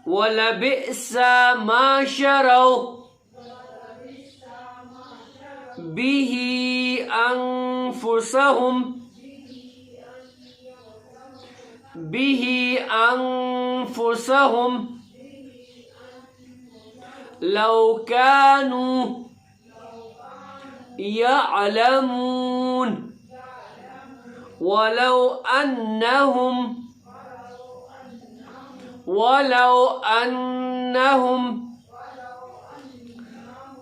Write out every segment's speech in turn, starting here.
وَلَبِئْسَ مَا شَرَوْا بِهِ أَنفُسَهُمْ لَوْ كَانُوا يَعْلَمُونَ وَلَوْ أَنَّهُمْ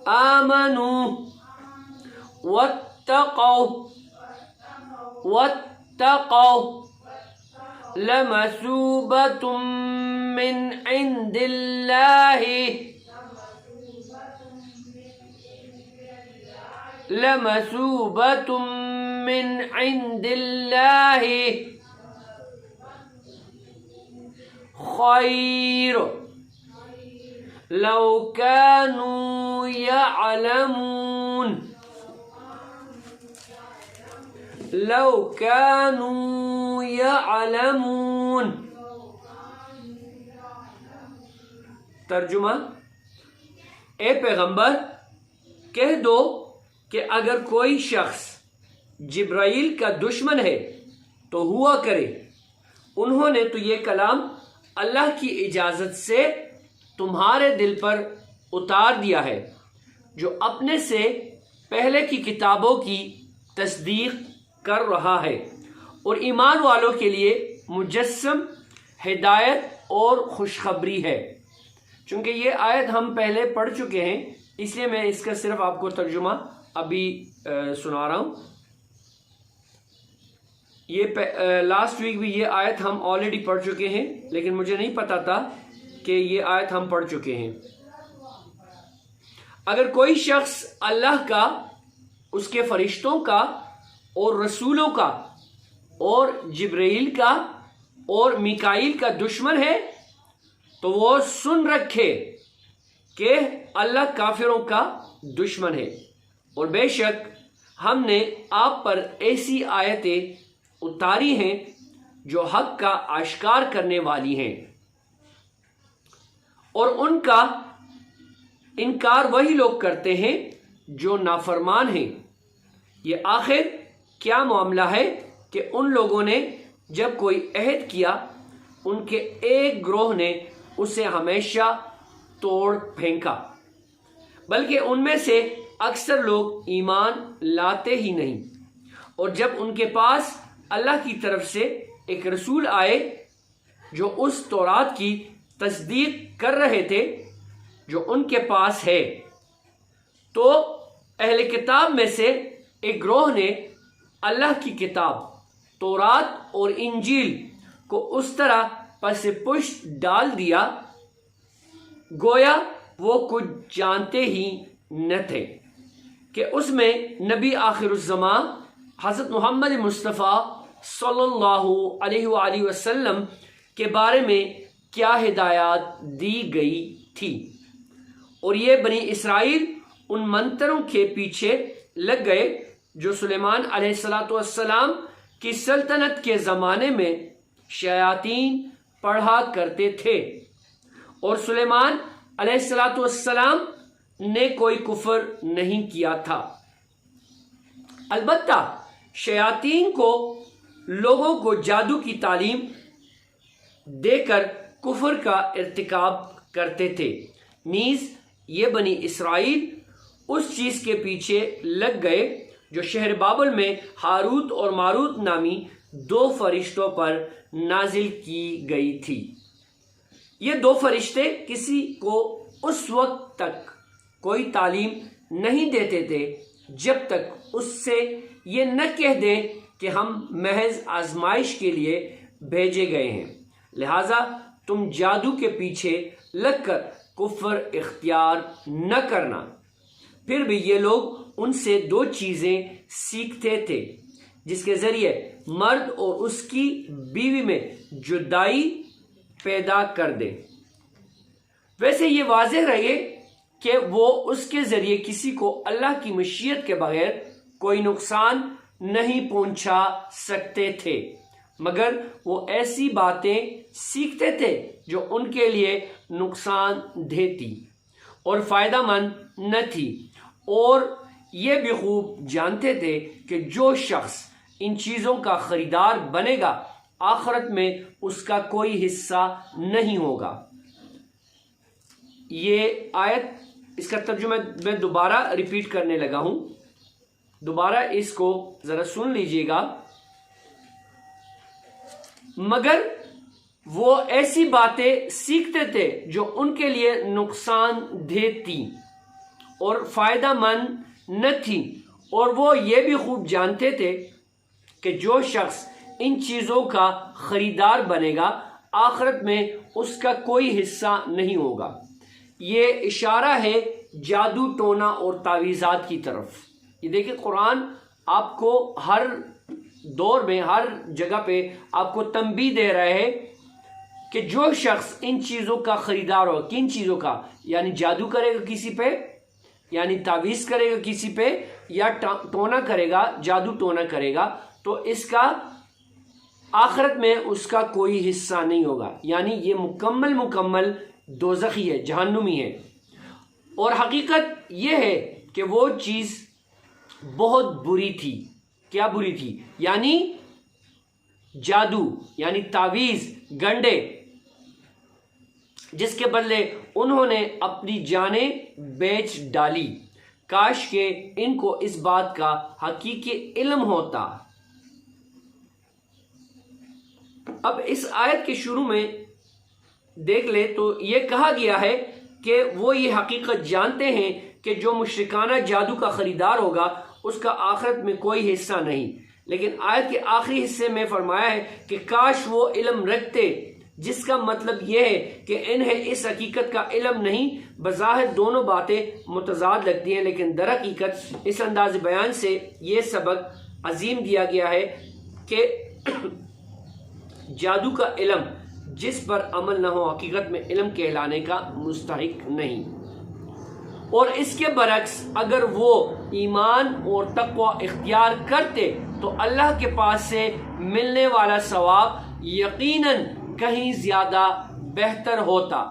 آمَنُوا واتقوا لمثوبة من عند الله خير لو كانوا يعلمون ترجمہ: اے پیغمبر، کہہ دو کہ اگر کوئی شخص جبرائیل کا دشمن ہے تو ہوا کرے، انہوں نے تو یہ کلام اللہ کی اجازت سے تمہارے دل پر اتار دیا ہے جو اپنے سے پہلے کی کتابوں کی تصدیق کر رہا ہے، اور ایمان والوں کے لیے مجسم ہدایت اور خوشخبری ہے۔ چونکہ یہ آیت ہم پہلے پڑھ چکے ہیں، اس لیے میں اس کا صرف آپ کو ترجمہ ابھی سنا رہا ہوں۔ یہ لاسٹ ویک بھی یہ آیت ہم آلریڈی پڑھ چکے ہیں، لیکن مجھے نہیں پتا تھا کہ یہ آیت ہم پڑھ چکے ہیں۔ اگر کوئی شخص اللہ کا، اس کے فرشتوں کا اور رسولوں کا اور جبرائیل کا اور میکائیل کا دشمن ہے تو وہ سن رکھے کہ اللہ کافروں کا دشمن ہے، اور بے شک ہم نے آپ پر ایسی آیتیں اتاری ہیں جو حق کا آشکار کرنے والی ہیں، اور ان کا انکار وہی لوگ کرتے ہیں جو نافرمان ہیں۔ یہ آخر کیا معاملہ ہے کہ ان لوگوں نے جب کوئی عہد کیا، ان کے ایک گروہ نے اسے ہمیشہ توڑ پھینکا، بلکہ ان میں سے اکثر لوگ ایمان لاتے ہی نہیں، اور جب ان کے پاس اللہ کی طرف سے ایک رسول آئے جو اس تورات کی تصدیق کر رہے تھے جو ان کے پاس ہے، تو اہل کتاب میں سے ایک گروہ نے اللہ کی کتاب تورات اور انجیل کو اس طرح پس پشت ڈال دیا گویا وہ کچھ جانتے ہی نہ تھے کہ اس میں نبی آخر الزمان حضرت محمد مصطفیٰ صلی اللہ علیہ وآلہ وسلم کے بارے میں کیا ہدایات دی گئی تھی، اور یہ بنی اسرائیل ان منتروں کے پیچھے لگ گئے جو سلیمان علیہ السلام کی سلطنت کے زمانے میں شیاطین پڑھا کرتے تھے، اور سلیمان علیہ السلام نے کوئی کفر نہیں کیا تھا۔ البتہ شیاطین کو لوگوں کو جادو کی تعلیم دے کر کفر کا ارتکاب کرتے تھے، نیز یہ بنی اسرائیل اس چیز کے پیچھے لگ گئے جو شہر بابل میں ہاروت اور ماروت نامی دو فرشتوں پر نازل کی گئی تھی۔ یہ دو فرشتے کسی کو اس وقت تک کوئی تعلیم نہیں دیتے تھے جب تک اس سے یہ نہ کہہ دیں کہ ہم محض آزمائش کے لیے بھیجے گئے ہیں، لہٰذا تم جادو کے پیچھے لگ کر کفر اختیار نہ کرنا۔ پھر بھی یہ لوگ ان سے دو چیزیں سیکھتے تھے جس کے ذریعے مرد اور اس کی بیوی میں جدائی پیدا کر دے۔ ویسے یہ واضح رہے کہ وہ اس کے ذریعے کسی کو اللہ کی مشیت کے بغیر کوئی نقصان نہیں پہنچا سکتے تھے، مگر وہ ایسی باتیں سیکھتے تھے جو ان کے لیے نقصان دہ تھی اور فائدہ مند نہ تھی، اور یہ بھی خوب جانتے تھے کہ جو شخص ان چیزوں کا خریدار بنے گا آخرت میں اس کا کوئی حصہ نہیں ہوگا۔ یہ آیت، اس کا ترجمہ میں دوبارہ ریپیٹ کرنے لگا ہوں، دوبارہ اس کو ذرا سن لیجئے گا۔ مگر وہ ایسی باتیں سیکھتے تھے جو ان کے لیے نقصان دہ تھی اور فائدہ مند نہ تھی، اور وہ یہ بھی خوب جانتے تھے کہ جو شخص ان چیزوں کا خریدار بنے گا آخرت میں اس کا کوئی حصہ نہیں ہوگا۔ یہ اشارہ ہے جادو، ٹونا اور تعویذات کی طرف۔ یہ دیکھیں قرآن آپ کو ہر دور میں ہر جگہ پہ آپ کو تنبیہ دے رہا ہے کہ جو شخص ان چیزوں کا خریدار ہو، کن چیزوں کا؟ یعنی جادو کرے گا کسی پہ، یعنی تعویذ کرے گا کسی پہ، یا ٹونا کرے گا، جادو ٹونا کرے گا، تو اس کا آخرت میں اس کا کوئی حصہ نہیں ہوگا، یعنی یہ مکمل دوزخی ہے، جہنمی ہے۔ اور حقیقت یہ ہے کہ وہ چیز بہت بری تھی۔ کیا بری تھی؟ یعنی جادو، یعنی تعویذ، گنڈے، جس کے بدلے انہوں نے اپنی جانیں بیچ ڈالی۔ کاش کہ ان کو اس بات کا حقیقی علم ہوتا۔ اب اس آیت کے شروع میں دیکھ لے تو یہ کہا گیا ہے کہ وہ یہ حقیقت جانتے ہیں کہ جو مشرکانہ جادو کا خریدار ہوگا اس کا آخرت میں کوئی حصہ نہیں، لیکن آیت کے آخری حصے میں فرمایا ہے کہ کاش وہ علم رکھتے، جس کا مطلب یہ ہے کہ انہیں اس حقیقت کا علم نہیں۔ بظاہر دونوں باتیں متضاد لگتی ہیں، لیکن در حقیقت اس انداز بیان سے یہ سبق عظیم دیا گیا ہے کہ جادو کا علم جس پر عمل نہ ہو حقیقت میں علم کہلانے کا مستحق نہیں، اور اس کے برعکس اگر وہ ایمان اور تقوی اختیار کرتے تو اللہ کے پاس سے ملنے والا ثواب یقیناً کہیں زیادہ بہتر ہوتا۔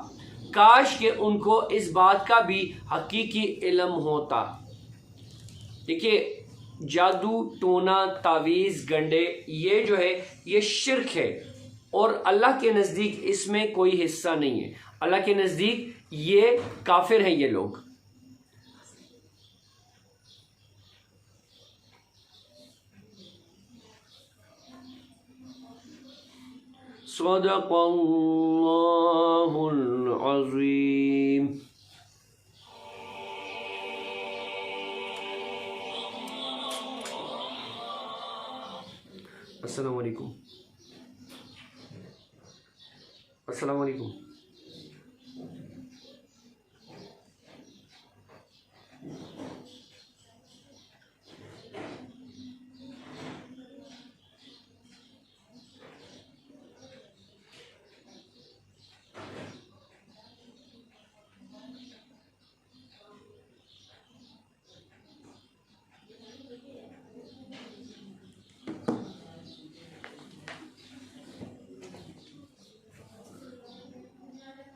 کاش کہ ان کو اس بات کا بھی حقیقی علم ہوتا۔ دیکھیے جادو، ٹونا، تعویذ، گنڈے، یہ جو ہے یہ شرک ہے، اور اللہ کے نزدیک اس میں کوئی حصہ نہیں ہے۔ اللہ کے نزدیک یہ کافر ہیں یہ لوگ۔ صدق اللہ العظیم۔ السلام علیکم۔